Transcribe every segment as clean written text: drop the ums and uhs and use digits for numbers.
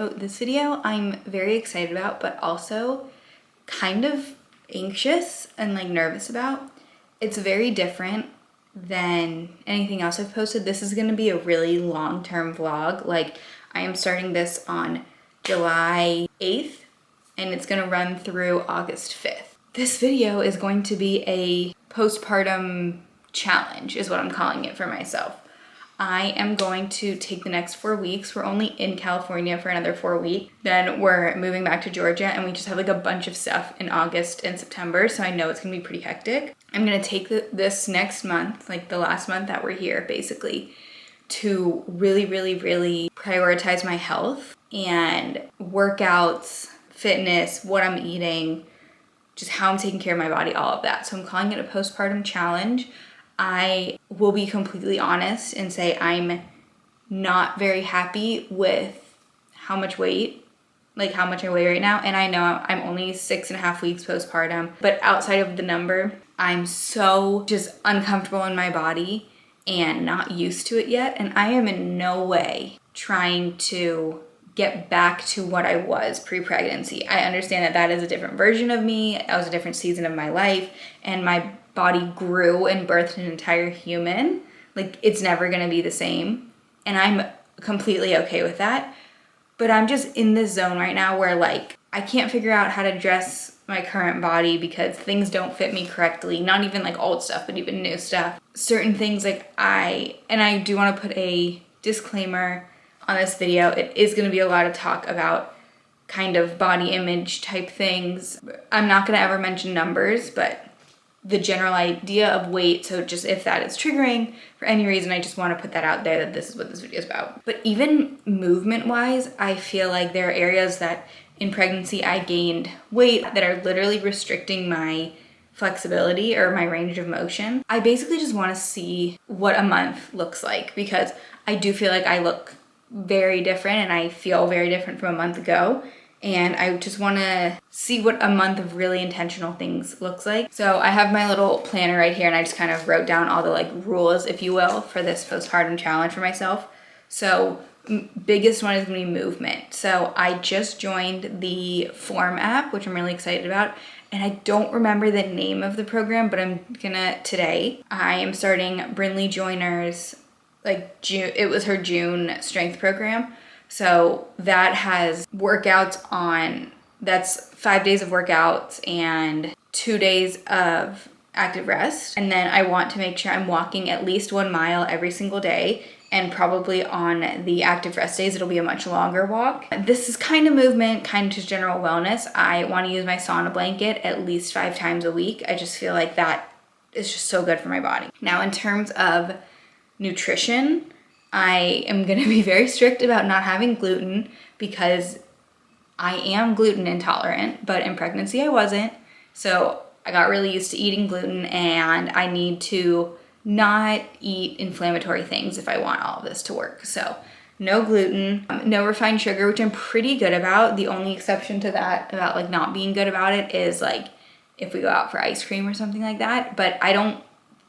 So this video I'm very excited about, but also kind of anxious and like nervous about. It's very different than anything else I've posted. This is gonna be a really long-term vlog. Like I am starting this on July 8th and it's gonna run through August 5th. This video is going to be a postpartum challenge is what I'm calling it for myself. I am going to take the next 4 weeks. We're only in California for another 4 weeks. Then we're moving back to Georgia and we just have like a bunch of stuff in August and September. So I know it's gonna be pretty hectic. I'm gonna take this next month, like the last month that we're here basically, to really prioritize my health and workouts, fitness, what I'm eating, just how I'm taking care of my body, all of that. So I'm calling it a postpartum challenge. I will be completely honest and say I'm not very happy with how much I weigh right now. And I know I'm only 6.5 weeks postpartum, but outside of the number, I'm so just uncomfortable in my body and not used to it yet. And I am in no way trying to get back to what I was pre-pregnancy. I understand that that is a different version of me. That was a different season of my life, and my body grew and birthed an entire human. Like it's never gonna be the same, and I'm completely okay with that. But I'm just in this zone right now where like I can't figure out how to dress my current body because things don't fit me correctly. Not even like old stuff, but even new stuff. Certain things like I do want to put a disclaimer on this video. It is going to be a lot of talk about kind of body image type things. I'm not going to ever mention numbers, but the general idea of weight. So just if that is triggering for any reason, I just want to put that out there that this is what this video is about. But even movement wise, I feel like there are areas that in pregnancy I gained weight that are literally restricting my flexibility or my range of motion. I basically just want to see what a month looks like because I do feel like I look very different and I feel very different from a month ago. And I just want to see what a month of really intentional things looks like. So I have my little planner right here and I just kind of wrote down all the like rules, if you will, for this postpartum challenge for myself. So biggest one is going to be movement. So I just joined the Form app, which I'm really excited about. And I don't remember the name of the program, but I'm gonna today. I am starting Brinley Joyner's like June, it was her June strength program. So that has workouts on, that's 5 days of workouts and 2 days of active rest. And then I want to make sure I'm walking at least 1 mile every single day. And probably on the active rest days, it'll be a much longer walk. This is kind of movement, kind of just general wellness. I want to use my sauna blanket at least 5 times a week. I just feel like that is just so good for my body. Now, in terms of nutrition, I am going to be very strict about not having gluten because I am gluten intolerant, but in pregnancy I wasn't. So I got really used to eating gluten and I need to not eat inflammatory things if I want all of this to work. So no gluten, no refined sugar, which I'm pretty good about. The only exception to that about like not being good about it is like if we go out for ice cream or something like that, but I don't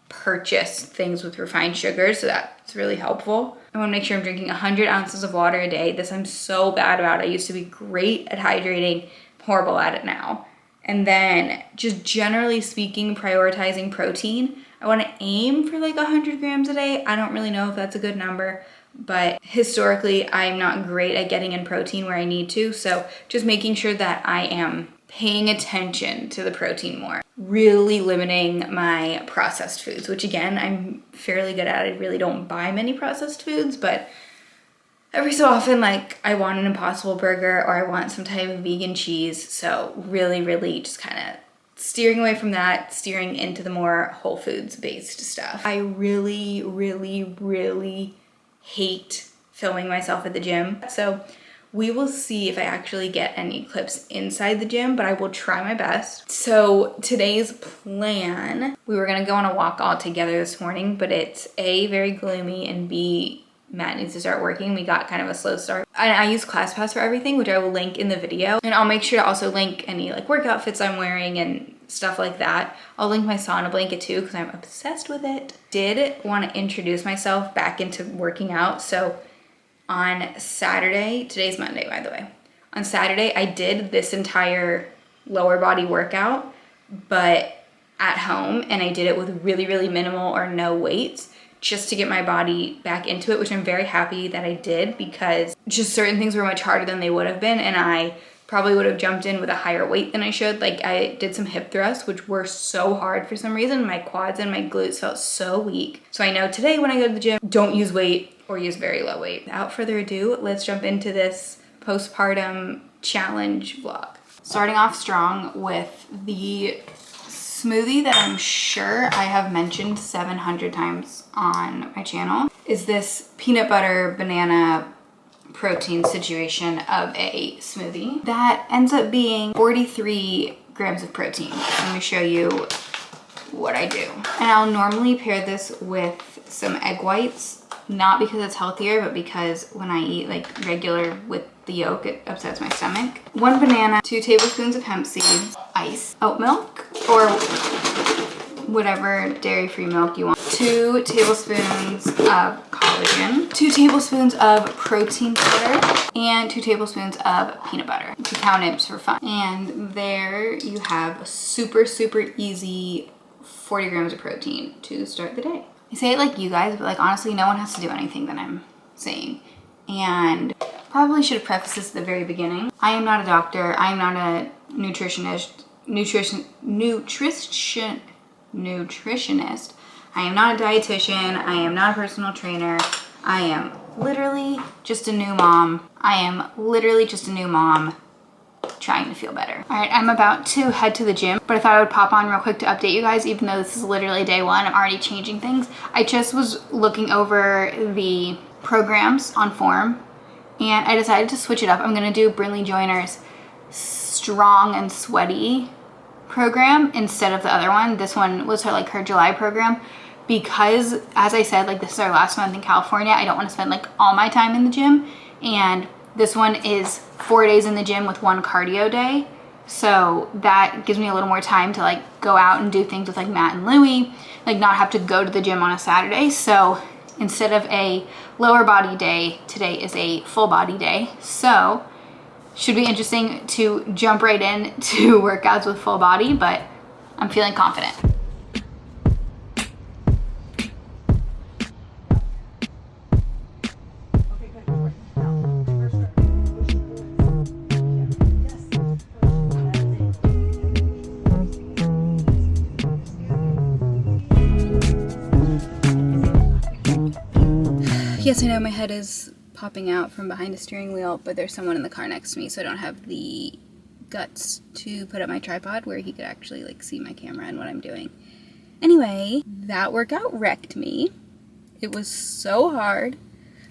purchase things with refined sugar, so that's really helpful. I want to make sure I'm drinking 100 ounces of water a day. This I'm so bad about. I used to be great at hydrating, horrible at it now. And then just generally speaking, prioritizing protein. I want to aim for like 100 grams a day. I don't really know if that's a good number, but historically I'm not great at getting in protein where I need to. So just making sure that I am paying attention to the protein more. Really limiting my processed foods, which again, I'm fairly good at. I really don't buy many processed foods, but every so often, like I want an Impossible Burger or I want some type of vegan cheese. So really just kind of steering away from that, steering into the more whole foods based stuff. I really hate filming myself at the gym. So we will see if I actually get any clips inside the gym, but I will try my best. So today's plan, we were gonna go on a walk all together this morning, but it's A, very gloomy, and B, Matt needs to start working. We got kind of a slow start. I use ClassPass for everything, which I will link in the video. And I'll make sure to also link any like workout fits I'm wearing and stuff like that. I'll link my sauna blanket too, because I'm obsessed with it. Did want to introduce myself back into working out. So on Saturday, today's Monday, by the way. On Saturday, I did this entire lower body workout, but at home, and I did it with really, really minimal or no weights just to get my body back into it, which I'm very happy that I did, because just certain things were much harder than they would have been, and I probably would have jumped in with a higher weight than I should. Like, I did some hip thrusts, which were so hard for some reason. My quads and my glutes felt so weak. So I know today when I go to the gym, don't use weight or use very low weight. Without further ado, let's jump into this postpartum challenge vlog. Starting off strong with the smoothie that I'm sure I have mentioned 700 times on my channel is this peanut butter banana protein situation of a smoothie that ends up being 43 grams of protein. Let me show you what I do. And I'll normally pair this with some egg whites, not because it's healthier, but because when I eat like regular with the yolk, it upsets my stomach. 1 banana, 2 tablespoons of hemp seeds, ice, oat milk, or whatever dairy-free milk you want, 2 tablespoons of collagen, 2 tablespoons of protein powder, and 2 tablespoons of peanut butter. You can count it just for fun. And there you have a super, super easy 40 grams of protein to start the day. I say it like you guys, but like honestly, no one has to do anything that I'm saying. And probably should have prefaced this at the very beginning. I am not a doctor. I am not a nutritionist. I am not a dietitian. I am not a personal trainer. I am literally just a new mom. Trying to feel better. All right, I'm about to head to the gym, but I thought I would pop on real quick to update you guys, even though this is literally day 1. I'm already changing things. I just was looking over the programs on Form, and I decided to switch it up. I'm gonna do Brinley Joyner's Strong and Sweaty program instead of the other one. This one was her July program, because as I said, like this is our last month in California. I don't want to spend like all my time in the gym, and this one is 4 days in the gym with 1 cardio day. So that gives me a little more time to like go out and do things with like Matt and Louie, like not have to go to the gym on a Saturday. So instead of a lower body day, today is a full body day. So should be interesting to jump right in to workouts with full body, but I'm feeling confident. Yes, I know my head is popping out from behind the steering wheel, but there's someone in the car next to me, so I don't have the guts to put up my tripod where he could actually like see my camera and what I'm doing. Anyway, that workout wrecked me. It was so hard,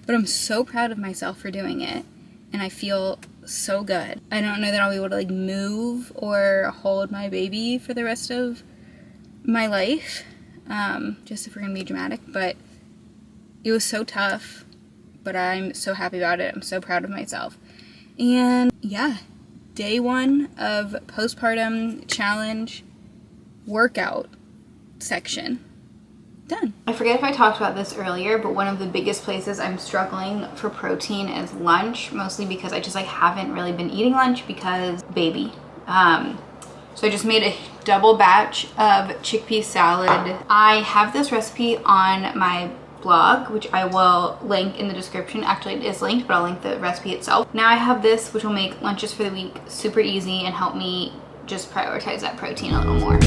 but I'm so proud of myself for doing it, and I feel so good. I don't know that I'll be able to like move or hold my baby for the rest of my life, just if we're gonna be dramatic, but it was so tough, but I'm so happy about it. I'm so proud of myself. And yeah, day 1 of postpartum challenge workout section done. I forget if I talked about this earlier, but one of the biggest places I'm struggling for protein is lunch, mostly because I just like haven't really been eating lunch because baby. So I just made a double batch of chickpea salad. I have this recipe on my blog, which I will link in the description. Actually, it is linked, but I'll link the recipe itself. Now I have this, which will make lunches for the week super easy and help me just prioritize that protein a little more.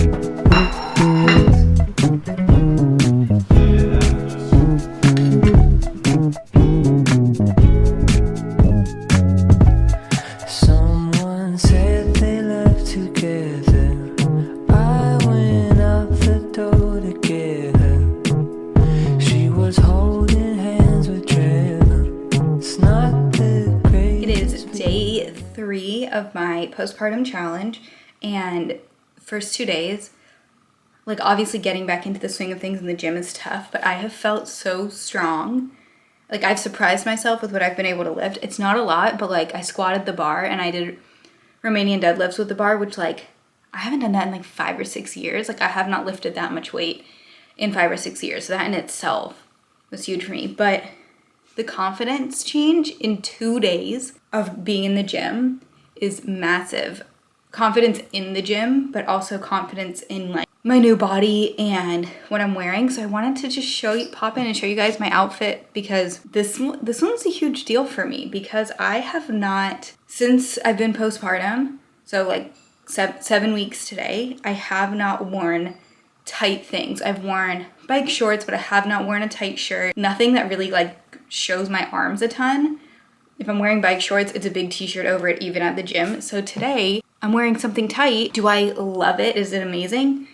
Someone said they left together. I went out the door together. She was holding hands with Trevor. It's not the greatest. It is day 3 of my postpartum challenge, and first 2 days, like obviously getting back into the swing of things in the gym is tough, but I have felt so strong. Like I've surprised myself with what I've been able to lift. It's not a lot, but like I squatted the bar and I did Romanian deadlifts with the bar, which like I haven't done that in like 5 or 6 years. Like I have not lifted that much weight in 5 or 6 years. So that in itself was huge for me. But The confidence change in 2 days of being in the gym is massive. Confidence in the gym, but also confidence in like my new body and what I'm wearing. So I wanted to just pop in and show you guys my outfit, because this one's a huge deal for me, because I have not, since I've been postpartum, so like 7 weeks today, I have not worn tight things. I've worn bike shorts, but I have not worn a tight shirt. Nothing that really like shows my arms a ton. If I'm wearing bike shorts, it's a big t-shirt over it, even at the gym. So today I'm wearing something tight. Do I love it? Is it amazing?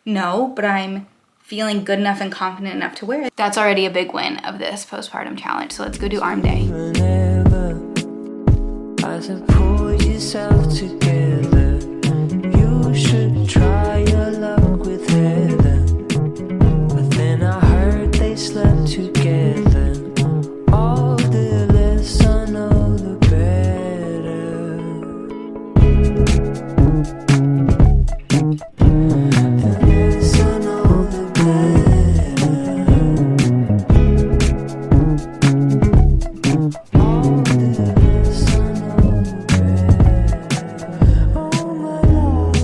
No, but I'm feeling good enough and confident enough to wear it. That's already a big win of this postpartum challenge. So let's go do arm day. Whenever I said pull yourself together, you should try your luck with Heather. But then I heard they slept together. All the less I know, the better. The less I know, the better. All the less I know, the better. Oh my love,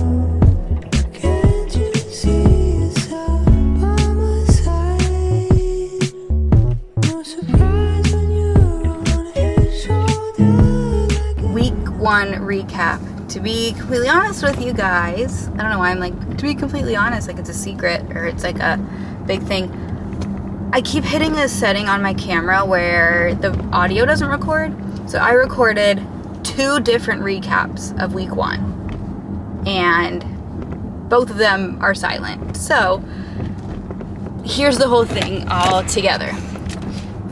can't you see yourself by my side? No surprise when you're on his shoulder. Week 1 recap. To be completely honest with you guys, I don't know why I'm like, to be completely honest, like it's a secret or it's like a big thing. I keep hitting this setting on my camera where the audio doesn't record. So I recorded 2 different recaps of week 1, and both of them are silent. So here's the whole thing all together.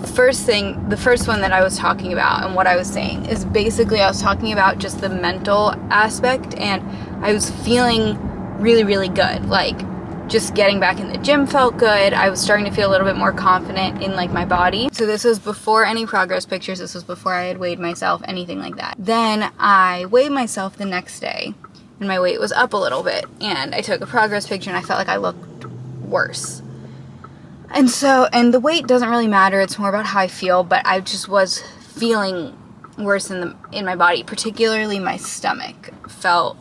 The first one that I was talking about and what I was saying is basically I was talking about just the mental aspect, and I was feeling really, really good. Like just getting back in the gym felt good. I was starting to feel a little bit more confident in like my body. So this was before any progress pictures. This was before I had weighed myself, anything like that. Then I weighed myself the next day and my weight was up a little bit, and I took a progress picture and I felt like I looked worse. And the weight doesn't really matter, it's more about how I feel, but I just was feeling worse in my body, particularly my stomach felt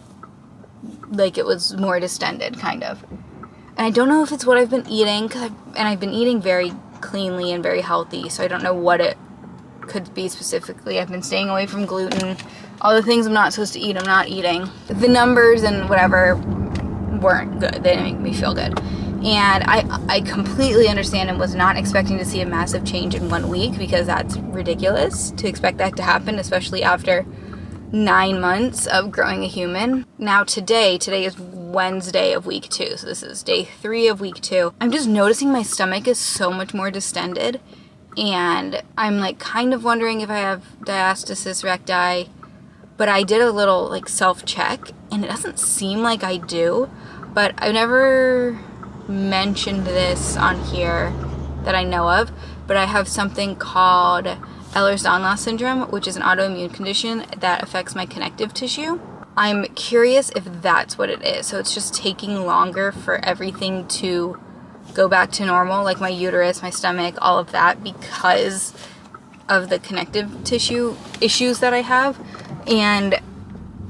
like it was more distended, kind of. And I don't know if it's what I've been eating, I've been eating very cleanly and very healthy, so I don't know what it could be specifically. I've been staying away from gluten, all the things I'm not supposed to eat, I'm not eating. The numbers and whatever weren't good, they didn't make me feel good. And I completely understand and was not expecting to see a massive change in 1 week, because that's ridiculous to expect that to happen, especially after 9 months of growing a human. Now today is Wednesday of week 2, so this is day 3 of week 2. I'm just noticing my stomach is so much more distended, and I'm like kind of wondering if I have diastasis recti, but I did a little like self-check and it doesn't seem like I do, but I've never mentioned this on here that I know of, but I have something called Ehlers-Danlos syndrome, which is an autoimmune condition that affects my connective tissue. I'm curious if that's what it is. So it's just taking longer for everything to go back to normal, like my uterus, my stomach, all of that, because of the connective tissue issues that I have. And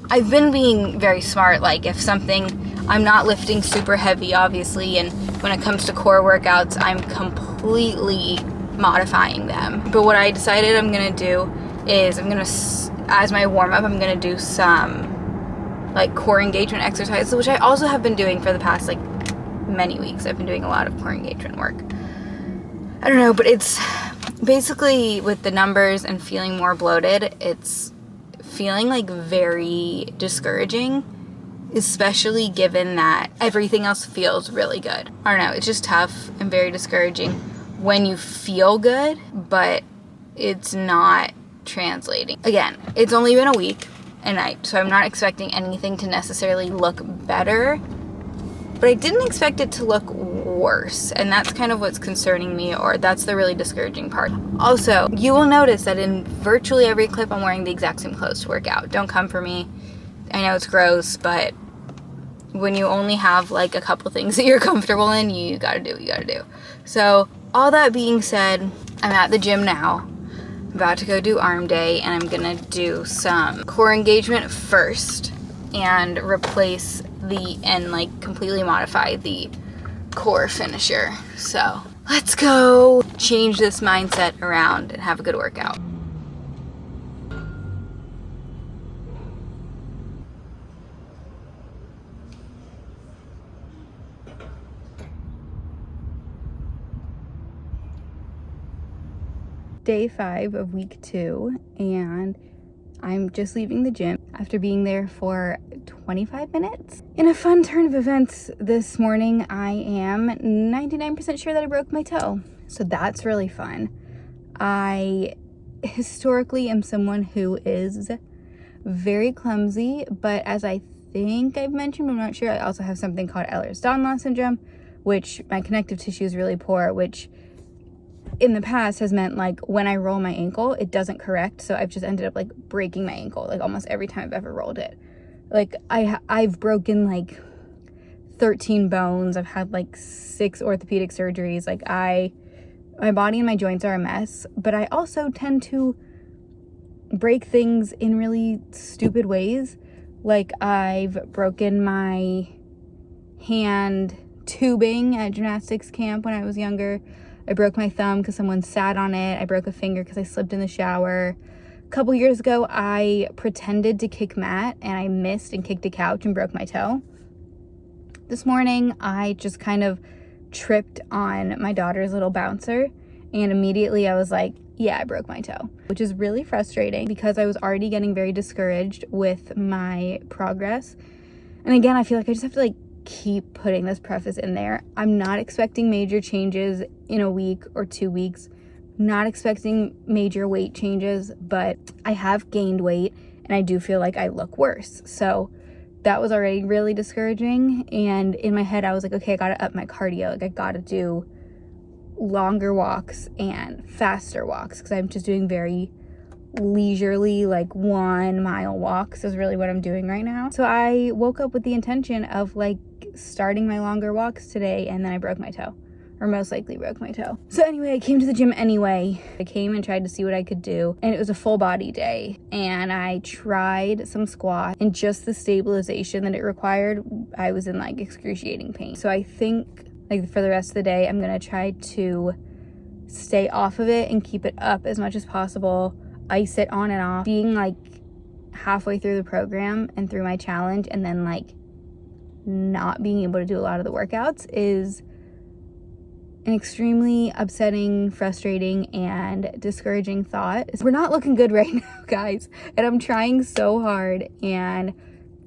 I've been being very smart, like if I'm not lifting super heavy, obviously, and when it comes to core workouts, I'm completely modifying them. But what I decided I'm gonna do is as my warm-up, I'm gonna do some like core engagement exercises, which I also have been doing for the past like many weeks. I've been doing a lot of core engagement work. I don't know, but it's basically with the numbers and feeling more bloated, it's feeling like very discouraging, especially given that everything else feels really good. I don't know, it's just tough and very discouraging when you feel good, but it's not translating. Again, it's only been a week, so I'm not expecting anything to necessarily look better, but I didn't expect it to look worse, and that's kind of what's concerning me, or that's the really discouraging part. Also, you will notice that in virtually every clip I'm wearing the exact same clothes to work out. Don't come for me. I know it's gross, but when you only have like a couple things that you're comfortable in, you gotta do what you gotta do. So all that being said, I'm at the gym now. about to go do arm day, and I'm gonna do some core engagement first and replace and like completely modify the core finisher. So let's go change this mindset around and have a good workout. Day 5 of week 2, and I'm just leaving the gym after being there for 25 minutes. In a fun turn of events this morning, I am 99% sure that I broke my toe. So that's really fun. I historically am someone who is very clumsy, but as I think I've mentioned, I'm not sure, I also have something called Ehlers-Danlos syndrome, which my connective tissue is really poor, which in the past has meant like when I roll my ankle, it doesn't correct. So I've just ended up like breaking my ankle like almost every time I've ever rolled it. Like I've broken like 13 bones. I've had like 6 orthopedic surgeries. Like my body and my joints are a mess, but I also tend to break things in really stupid ways. Like I've broken my hand tubing at gymnastics camp when I was younger. I broke my thumb because someone sat on it. I broke a finger because I slipped in the shower. A couple years ago, I pretended to kick Matt and I missed and kicked a couch and broke my toe. This morning, I just kind of tripped on my daughter's little bouncer, and immediately I was like, yeah, I broke my toe, which is really frustrating because I was already getting very discouraged with my progress. And again, I feel like I just have to like keep putting this preface in there. I'm not expecting major changes in a week or 2 weeks, not expecting major weight changes, but I have gained weight and I do feel like I look worse. So that was already really discouraging. And in my head, I was like, okay, I gotta up my cardio. Like I gotta do longer walks and faster walks because I'm just doing very leisurely, like 1 mile walks is really what I'm doing right now. So I woke up with the intention of like starting my longer walks today, and then I broke my toe, or most likely broke my toe. So anyway, I came to the gym anyway. I came and tried to see what I could do, and it was a full body day, and I tried some squats, and just the stabilization that it required, I was in like excruciating pain. So I think like for the rest of the day, I'm gonna try to stay off of it and keep it up as much as possible, ice it on and off. Being like halfway through the program and through my challenge and then like not being able to do a lot of the workouts is an extremely upsetting, frustrating, and discouraging thought. We're not looking good right now, guys, and I'm trying so hard and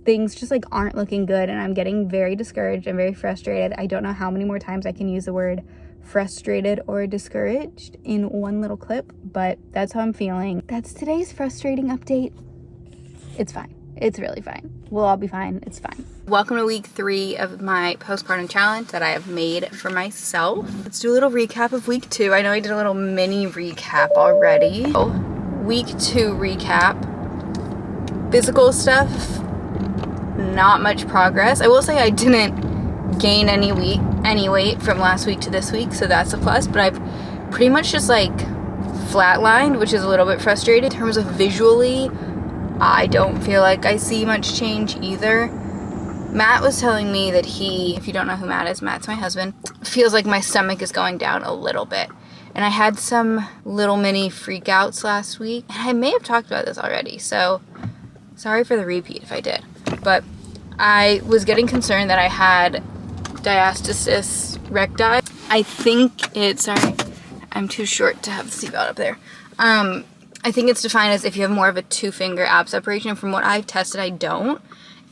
things just like aren't looking good, and I'm getting very discouraged and very frustrated. I don't know how many more times I can use the word frustrated or discouraged in one little clip, but that's how I'm feeling. That's today's frustrating update. It's fine. It's really fine. We'll all be fine. It's fine. Welcome to week 3 of my postpartum challenge that I have made for myself. Let's do a little recap of week 2. I know I did a little mini recap already. Week 2 recap. Physical stuff, not much progress. I will say I didn't gain any weight from last week to this week, so that's a plus, but I've pretty much just like flatlined, which is a little bit frustrating. In terms of visually, I don't feel like I see much change either. Matt was telling me that if you don't know who Matt is, Matt's my husband, feels like my stomach is going down a little bit. And I had some little mini freakouts last week, and I may have talked about this already, so sorry for the repeat if I did. But I was getting concerned that I had diastasis recti. I think it's, sorry, I'm too short to have the seatbelt up there. I think it's defined as if you have more of a 2-finger ab separation. From what I've tested, I don't.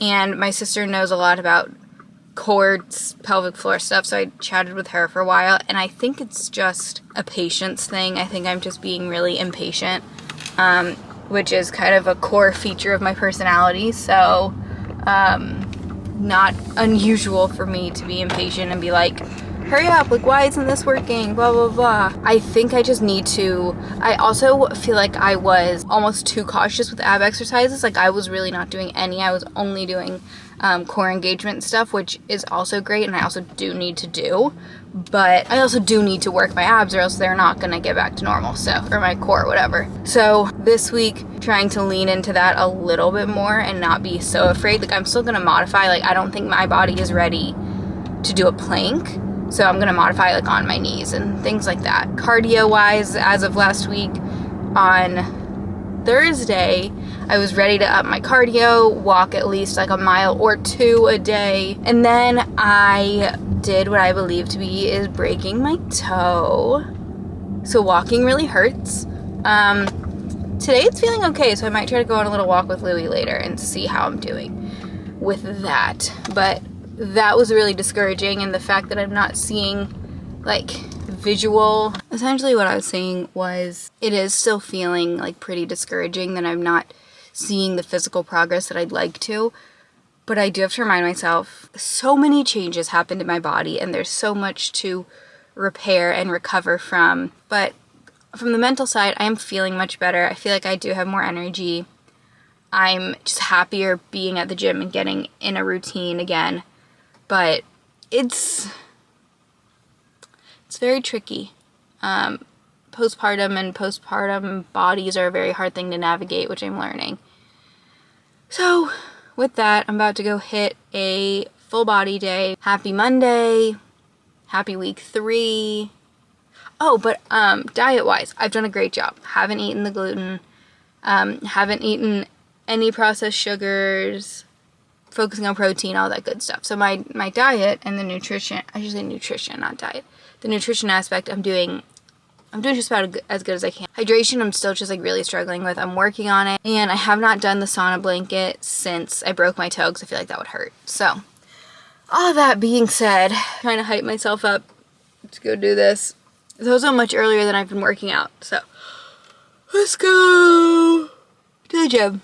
And my sister knows a lot about core, pelvic floor stuff, so I chatted with her for a while, and I think it's just a patience thing. I think I'm just being really impatient, which is kind of a core feature of my personality, so not unusual for me to be impatient and be like, hurry up, like, why isn't this working, blah, blah, blah. I think I just need to, I also feel like I was almost too cautious with ab exercises. Like, I was really not doing any. I was only doing core engagement stuff, which is also great, and I also do need to do. But I also do need to work my abs, or else they're not gonna get back to normal, so, or my core, whatever. So this week, trying to lean into that a little bit more and not be so afraid. Like, I'm still gonna modify. Like, I don't think my body is ready to do a plank, so I'm gonna modify like on my knees and things like that. Cardio wise, as of last week, on Thursday, I was ready to up my cardio, walk at least like a mile or 2 a day. And then I did what I believe to be is breaking my toe. So walking really hurts. Today it's feeling okay, so I might try to go on a little walk with Louie later and see how I'm doing with that. But that was really discouraging, and the fact that I'm not seeing like visual. Essentially what I was saying was it is still feeling like pretty discouraging that I'm not seeing the physical progress that I'd like to. But I do have to remind myself, so many changes happened in my body and there's so much to repair and recover from. But from the mental side, I am feeling much better. I feel like I do have more energy. I'm just happier being at the gym and getting in a routine again. But it's very tricky. Postpartum and postpartum bodies are a very hard thing to navigate, which I'm learning. So with that, I'm about to go hit a full body day. Happy Monday. Happy week 3. Oh, but diet wise, I've done a great job. Haven't eaten the gluten. Haven't eaten any processed sugars. Focusing on protein, all that good stuff. So my diet and the nutrition, I should say nutrition, not diet. The nutrition aspect, I'm doing just about as good as I can. Hydration, I'm still just like really struggling with. I'm working on it. And I have not done the sauna blanket since I broke my toe because I feel like that would hurt. So, all that being said, trying to hype myself up to go do this. It's also much earlier than I've been working out. So, let's go to the gym.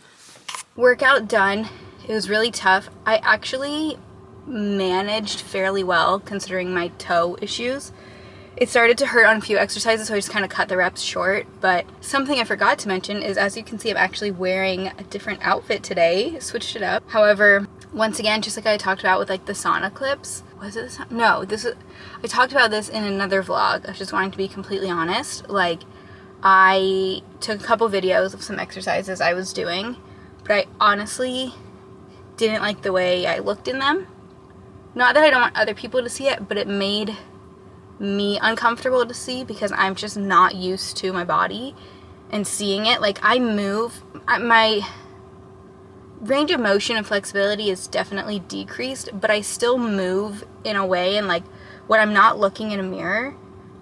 Workout done. It was really tough. I actually managed fairly well considering my toe issues. It started to hurt on a few exercises, so I just kind of cut the reps short. But something I forgot to mention is, as you can see, I'm actually wearing a different outfit today. Switched it up. However, once again, just like I talked about with like the sauna clips. Was it the sauna? No, I talked about this in another vlog. I was just wanting to be completely honest. Like, I took a couple videos of some exercises I was doing, but I honestly didn't like the way I looked in them. Not that I don't want other people to see it, but it made me uncomfortable to see because I'm just not used to my body and seeing it. Like, I move, my range of motion and flexibility is definitely decreased, but I still move in a way, and like when I'm not looking in a mirror,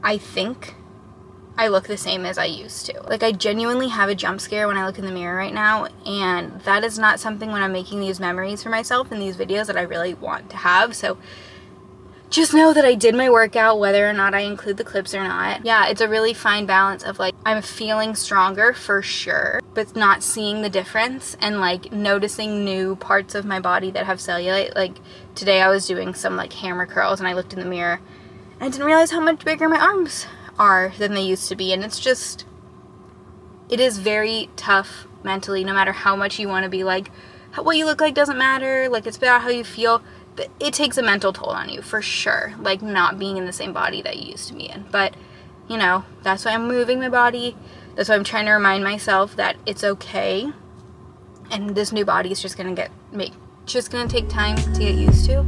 I think I look the same as I used to. Like, I genuinely have a jump scare when I look in the mirror right now, and that is not something when I'm making these memories for myself in these videos that I really want to have. So just know that I did my workout, whether or not I include the clips or not. Yeah, it's a really fine balance of like, I'm feeling stronger for sure, but not seeing the difference and like noticing new parts of my body that have cellulite. Like today I was doing some like hammer curls and I looked in the mirror and I didn't realize how much bigger my arms are than they used to be. And it's just, it is very tough mentally, no matter how much you want to be like, what you look like doesn't matter, like it's about how you feel. But it takes a mental toll on you for sure, like not being in the same body that you used to be in. But you know, that's why I'm moving my body. That's why I'm trying to remind myself that it's okay, and this new body is just gonna take time to get used to.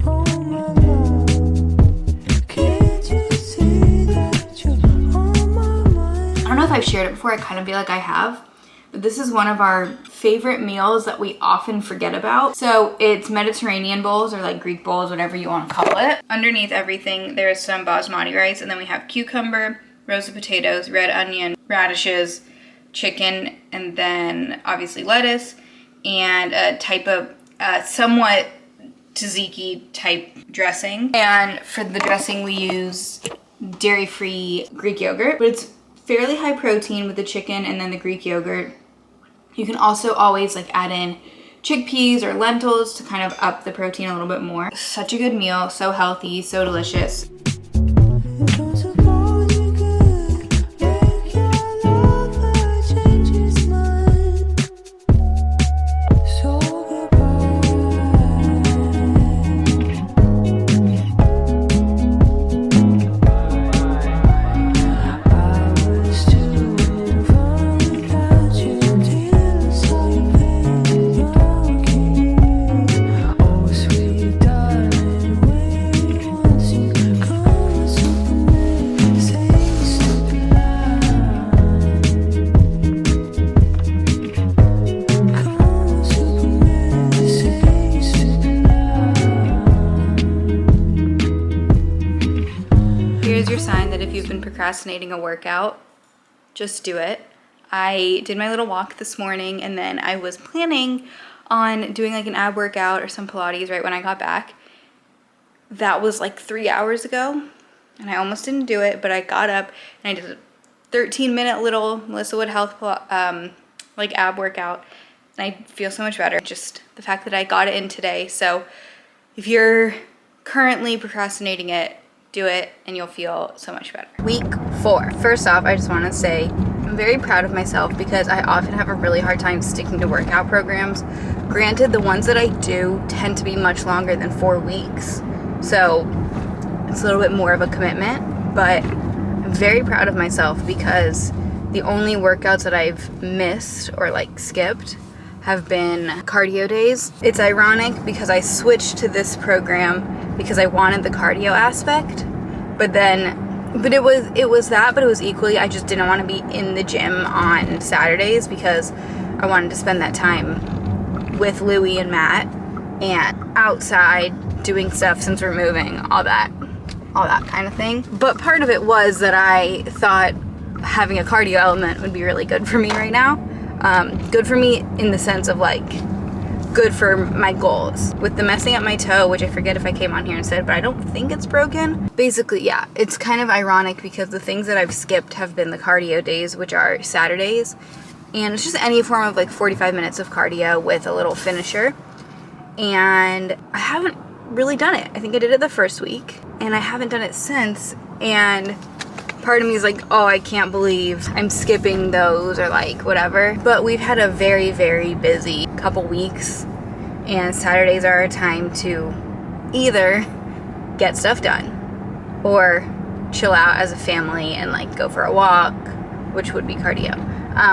Oh my love, can't you see that you're on my mind? I don't know if I've shared it before. I kind of feel like I have. But this is one of our favorite meals that we often forget about. So it's Mediterranean bowls, or like Greek bowls, whatever you want to call it. Underneath everything, there's some basmati rice, and then we have cucumber, roasted potatoes, red onion, radishes, chicken, and then obviously lettuce, and a type of somewhat tzatziki type dressing. And for the dressing, we use dairy-free Greek yogurt, but it's fairly high protein with the chicken and then the Greek yogurt. You can also always like add in chickpeas or lentils to kind of up the protein a little bit more. Such a good meal, so healthy, so delicious. Don't suppose you could make your lover change his mind. So if you've been procrastinating a workout, just do it. I did my little walk this morning, and then I was planning on doing like an ab workout or some Pilates right when I got back. That was like 3 hours ago, and I almost didn't do it, but I got up and I did a 13-minute little Melissa Wood Health like ab workout, and I feel so much better. Just the fact that I got it in today. So if you're currently procrastinating it, do it and you'll feel so much better. Week 4. First off, I just want to say I'm very proud of myself because I often have a really hard time sticking to workout programs. Granted, the ones that I do tend to be much longer than 4 weeks, so it's a little bit more of a commitment, but I'm very proud of myself because the only workouts that I've missed or like skipped have been cardio days. It's ironic because I switched to this program because I wanted the cardio aspect, but it was equally, I just didn't want to be in the gym on Saturdays because I wanted to spend that time with Louie and Matt and outside doing stuff since we're moving, all that kind of thing. But part of it was that I thought having a cardio element would be really good for me right now. Good for me in the sense of like good for my goals. With the messing up my toe, which I forget if I came on here and said, but I don't think it's broken. Basically, yeah, it's kind of ironic because the things that I've skipped have been the cardio days, which are Saturdays. And it's just any form of like 45 minutes of cardio with a little finisher. And I haven't really done it. I think I did it the first week and I haven't done it since. And part of me is like, oh, I can't believe I'm skipping those or like whatever. But we've had a very, very busy couple weeks, and Saturdays are a time to either get stuff done or chill out as a family and like go for a walk, which would be cardio,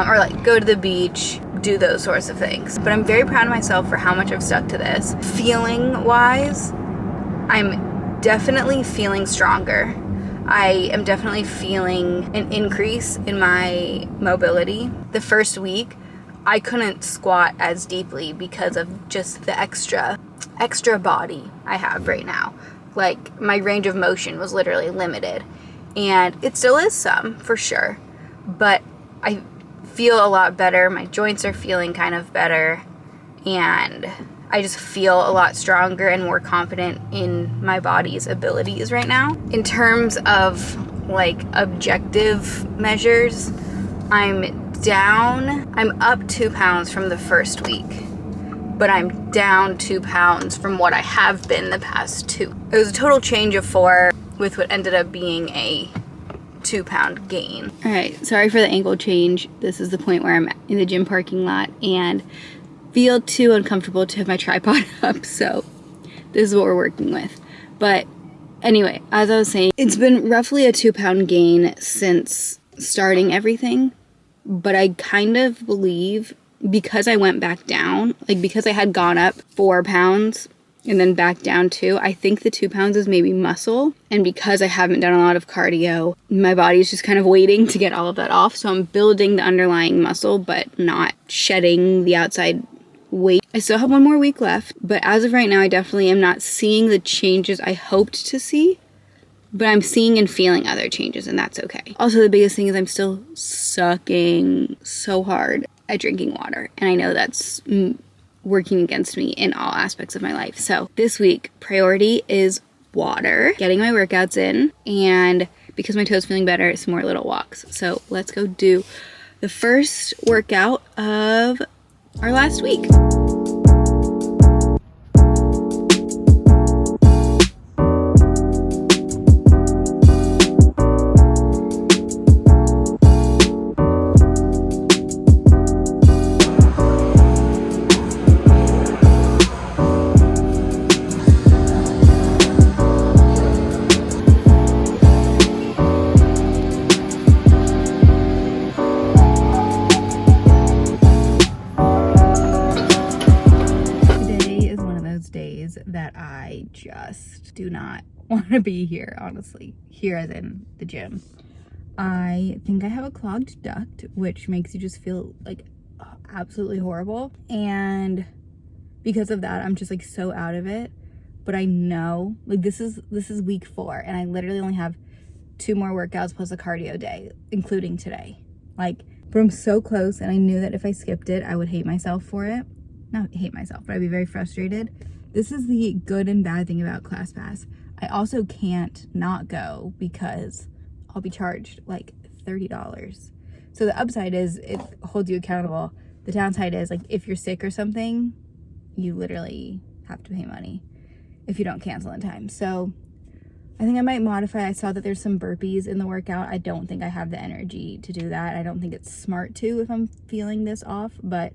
or like go to the beach, do those sorts of things. But I'm very proud of myself for how much I've stuck to this. Feeling wise, I'm definitely feeling stronger. I am definitely feeling an increase in my mobility. The first week, I couldn't squat as deeply because of just the extra body I have right now. Like, my range of motion was literally limited. And it still is some, for sure. But I feel a lot better. My joints are feeling kind of better. And I just feel a lot stronger and more confident in my body's abilities right now. In terms of like objective measures, I'm up 2 pounds from the first week, but I'm down 2 pounds from what I have been the past 2. It was a total change of 4 with what ended up being a 2 pound gain. All right, sorry for the angle change. This is the point where I'm in the gym parking lot and feel too uncomfortable to have my tripod up, so this is what we're working with. But anyway, as I was saying, it's been roughly a 2 pound gain since starting everything, but I kind of believe because I went back down, like because I had gone up 4 pounds and then back down 2, I think the 2 pounds is maybe muscle, and because I haven't done a lot of cardio, my body's just kind of waiting to get all of that off, so I'm building the underlying muscle but not shedding the outside weight. I still have 1 more week left, but as of right now, I definitely am not seeing the changes I hoped to see, but I'm seeing and feeling other changes, and that's okay. Also, the biggest thing is I'm still sucking so hard at drinking water, and I know that's working against me in all aspects of my life. So this week, priority is water, getting my workouts in, and because my toe's feeling better, some more little walks. So let's go do the first workout of our last week. That I just do not want to be here, honestly. Here as in the gym. I think I have a clogged duct, which makes you just feel like absolutely horrible. And because of that, I'm just like so out of it. But I know, like this is week 4, and I literally only have 2 more workouts plus a cardio day, including today. Like, but I'm so close, and I knew that if I skipped it, I would hate myself for it. Not hate myself, but I'd be very frustrated. This is the good and bad thing about ClassPass. I also can't not go because I'll be charged like $30. So the upside is it holds you accountable. The downside is, like, if you're sick or something, you literally have to pay money if you don't cancel in time. So I think I might modify. I saw that there's some burpees in the workout. I don't think I have the energy to do that. I don't think it's smart to if I'm feeling this off. But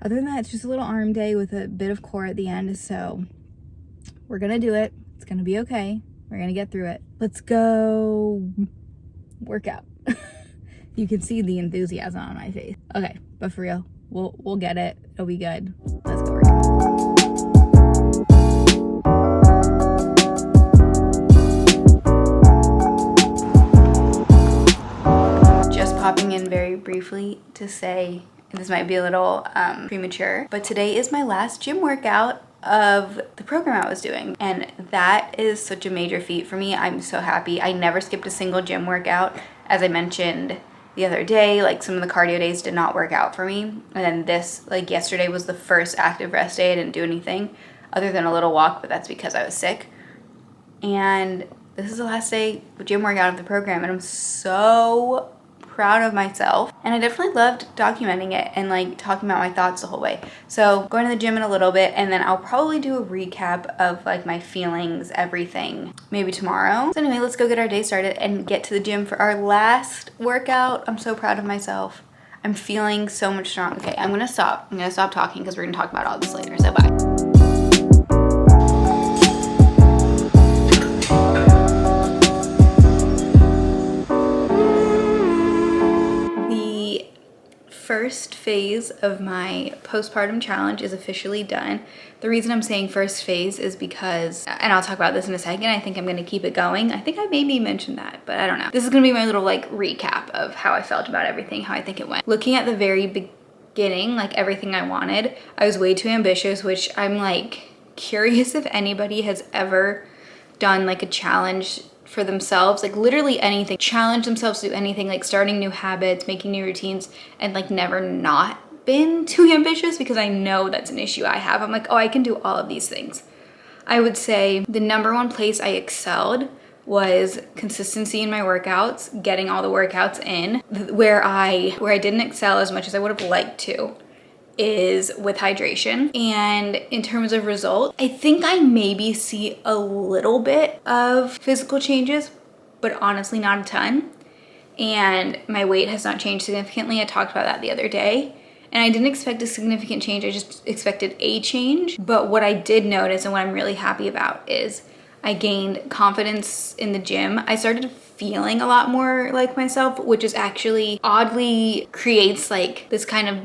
other than that, it's just a little arm day with a bit of core at the end. So we're going to do it. It's going to be okay. We're going to get through it. Let's go work out. You can see the enthusiasm on my face. Okay, but for real, we'll get it. It'll be good. Let's go work out. Just popping in very briefly to say, and this might be a little premature, but today is my last gym workout of the program I was doing, and that is such a major feat for me. I'm so happy. I never skipped a single gym workout. As I mentioned the other day, like, some of the cardio days did not work out for me, and then this, like, yesterday was the first active rest day. I didn't do anything other than a little walk, but that's because I was sick. And this is the last day of gym workout of the program, and I'm so proud of myself, and I definitely loved documenting it and, like, talking about my thoughts the whole way. So going to the gym in a little bit, and then I'll probably do a recap of, like, my feelings, everything, maybe tomorrow. So anyway, let's go get our day started and get to the gym for our last workout. I'm so proud of myself. I'm feeling so much strong. Okay, I'm gonna stop talking because we're gonna talk about all this later. So bye. First phase of my postpartum challenge is officially done. The reason I'm saying first phase is because, and I'll talk about this in a second, I think I'm gonna keep it going. I think I maybe mentioned that, but I don't know. This is gonna be my little, like, recap of how I felt about everything, how I think it went. Looking at the very beginning, like, everything I wanted, I was way too ambitious, which I'm, like, curious if anybody has ever done, like, a challenge for themselves, like, literally anything, challenge themselves to do anything, like starting new habits, making new routines, and, like, never not been too ambitious, because I know that's an issue I have. I'm like, oh, I can do all of these things. I would say the number one place I excelled was consistency in my workouts, getting all the workouts in. Where I didn't excel as much as I would have liked to is with hydration. And in terms of results, I think I maybe see a little bit of physical changes, but honestly not a ton. And my weight has not changed significantly. I talked about that the other day. And I didn't expect a significant change, I just expected a change. But what I did notice, and what I'm really happy about, is I gained confidence in the gym. I started feeling a lot more like myself, which is actually oddly creates, like, this kind of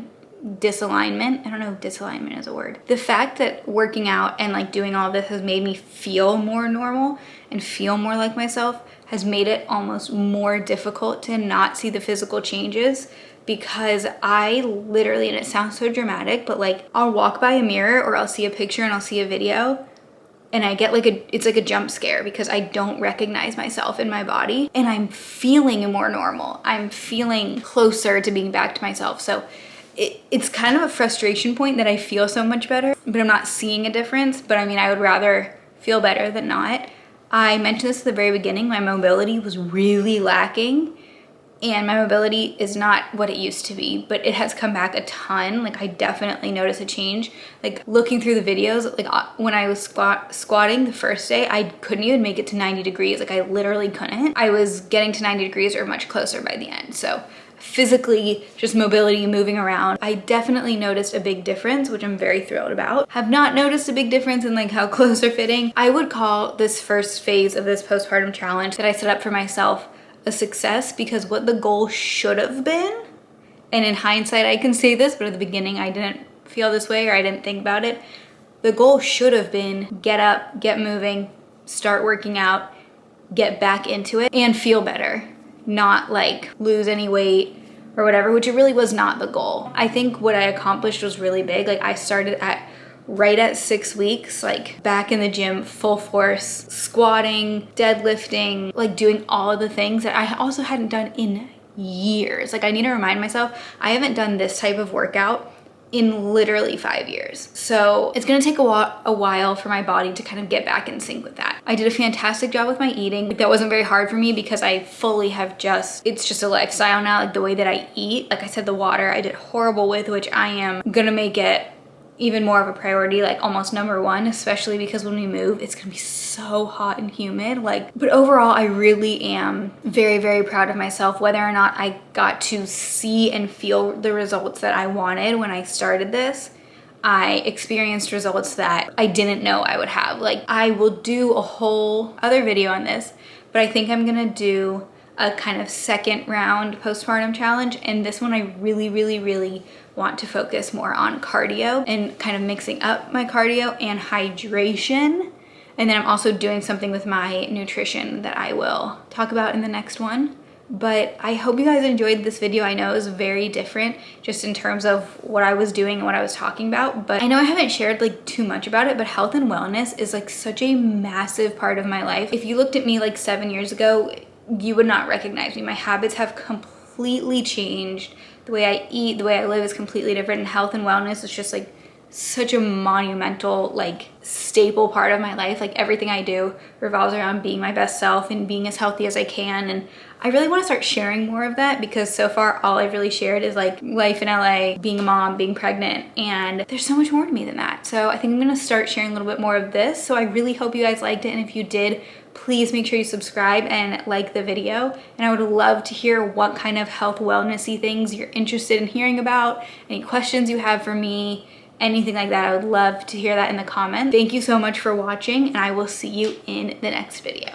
disalignment. I don't know if disalignment is a word. The fact that working out and, like, doing all this has made me feel more normal and feel more like myself has made it almost more difficult to not see the physical changes, because I literally, and it sounds so dramatic, but, like, I'll walk by a mirror or I'll see a picture and I'll see a video and I get like it's like a jump scare, because I don't recognize myself in my body, and I'm feeling more normal. I'm feeling closer to being back to myself. So it's kind of a frustration point that I feel so much better, but I'm not seeing a difference. But I mean, I would rather feel better than not. I mentioned this at the very beginning, my mobility was really lacking, and my mobility is not what it used to be, but it has come back a ton. Like, I definitely noticed a change. Like, looking through the videos, like, when I was squatting the first day, I couldn't even make it to 90 degrees. Like, I literally couldn't. I was getting to 90 degrees or much closer by the end. So physically, just mobility, moving around, I definitely noticed a big difference, which I'm very thrilled about. Have not noticed a big difference in, like, how clothes are fitting. I would call this first phase of this postpartum challenge that I set up for myself a success, because what the goal should have been, and in hindsight I can say this, but at the beginning I didn't feel this way, or I didn't think about it, the goal should have been get up, get moving, start working out, get back into it, and feel better, not, like, lose any weight or whatever, which it really was not the goal. I think what I accomplished was really big. Like, I started at right at 6 weeks, like back in the gym, full force, squatting, deadlifting, like doing all of the things that I also hadn't done in years. Like I need to remind myself, I haven't done this type of workout in literally 5 years. So it's gonna take a while for my body to kind of get back in sync with that. I did a fantastic job with my eating. That wasn't very hard for me because I fully have it's just a lifestyle now, like the way that I eat. Like I said, the water I did horrible with, which I am gonna make it even more of a priority, like almost number one, especially because when we move, it's gonna be so hot and humid. But overall, I really am very, very proud of myself, whether or not I got to see and feel the results that I wanted when I started this. I experienced results that I didn't know I would have. Like I will do a whole other video on this, but I think I'm gonna do a kind of second round postpartum challenge. And this one I really, really, really want to focus more on cardio and kind of mixing up my cardio and hydration. And then I'm also doing something with my nutrition that I will talk about in the next one. But I hope you guys enjoyed this video. I know it was very different just in terms of what I was doing and what I was talking about, but I know I haven't shared like too much about it, but health and wellness is like such a massive part of my life. If you looked at me like 7 years ago, you would not recognize me. My habits have completely changed. The way I eat, the way I live is completely different, and health and wellness is just like such a monumental, like staple part of my life. Like everything I do revolves around being my best self and being as healthy as I can. And I really want to start sharing more of that because so far all I've really shared is like life in LA, being a mom, being pregnant, and there's so much more to me than that. So I think I'm gonna start sharing a little bit more of this. So I really hope you guys liked it, and if you did, please make sure you subscribe and like the video. And I would love to hear what kind of health wellnessy things you're interested in hearing about, any questions you have for me, anything like that. I would love to hear that in the comments. Thank you so much for watching, and I will see you in the next video.